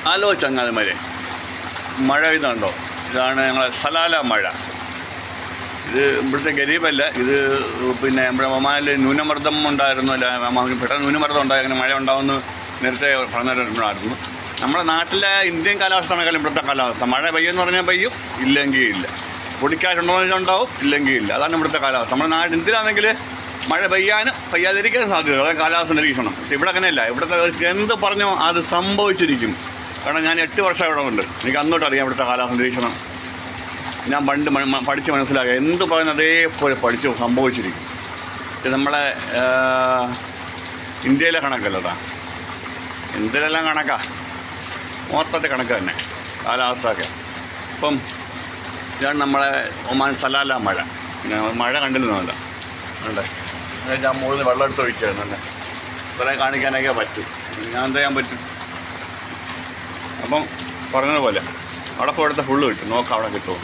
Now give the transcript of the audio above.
Hello ചങ്ങാതിമാരെ, മഴ ഇതുണ്ടോ? ഇതാണ് ഞങ്ങളെ സലാല മഴ. ഇത് ഇവിടുത്തെ ഗരീബല്ല, ഇത് പിന്നെ നമ്മുടെ ഒമാനിൽ ന്യൂനമർദ്ദം ഉണ്ടായിരുന്നു. അല്ല, പെട്ടെന്ന് ന്യൂനമർദ്ദം ഉണ്ടായി, അങ്ങനെ മഴ ഉണ്ടാകുമെന്ന് നേരത്തെ പറഞ്ഞിട്ടുണ്ടായിരുന്നു. നമ്മുടെ നാട്ടിലെ ഇന്ത്യൻ കാലാവസ്ഥയാണെങ്കിലും ഇവിടുത്തെ കാലാവസ്ഥ. മഴ പെയ്യുമെന്ന് പറഞ്ഞാൽ പെയ്യും, ഇല്ലെങ്കിൽ ഇല്ല. പൊടിക്കാറ്റുണ്ടോ എന്ന് ഉണ്ടാവും, ഇല്ലെങ്കിൽ ഇല്ല. അതാണ് ഇവിടുത്തെ കാലാവസ്ഥ. നമ്മുടെ നാട് ഇന്ത്യയിലാണെങ്കിൽ മഴ പെയ്യാനും പെയ്യാതിരിക്കാനും സാധ്യത കാലാവസ്ഥ നിരീക്ഷണം. പക്ഷേ ഇവിടെ അങ്ങനെയല്ല. ഇവിടുത്തെ എന്ത് പറഞ്ഞോ അത് സംഭവിച്ചിരിക്കും. കാരണം ഞാൻ 8 വർഷം ഇവിടെ ഉണ്ട്. എനിക്ക് അന്നോട്ട് അറിയാം ഇവിടുത്തെ കാലാവസ്ഥ നിരീക്ഷണം. ഞാൻ പണ്ട് പഠിച്ച് മനസ്സിലാക്കുക. എന്ത് പറയുന്നത് അതേപോലെ പഠിച്ച് സംഭവിച്ചിരിക്കും. ഇത് നമ്മളെ ഇന്ത്യയിലെ കണക്കല്ലതാ, ഇന്ത്യയിലെല്ലാം കണക്കാ, മൊത്തത്തെ കണക്ക് തന്നെ കാലാവസ്ഥയൊക്കെ. ഇപ്പം ഇതാണ് നമ്മളെ ഒമാൻ സലാല മഴ. മഴ കണ്ടിരുന്നതല്ല, ഉണ്ട്. ഞാൻ മുകളിൽ വെള്ളം എടുത്ത് ഒഴിച്ചായിരുന്നല്ലേ, ഇത്രയും കാണിക്കാനൊക്കെ പറ്റും. ഞാൻ എന്ത് ചെയ്യാൻ പറ്റും? അപ്പം പറഞ്ഞതുപോലെ അവിടെ പോയി എടുത്ത ഫുള്ള് കിട്ടും. നോക്കാം അവിടെ കിട്ടുമോ.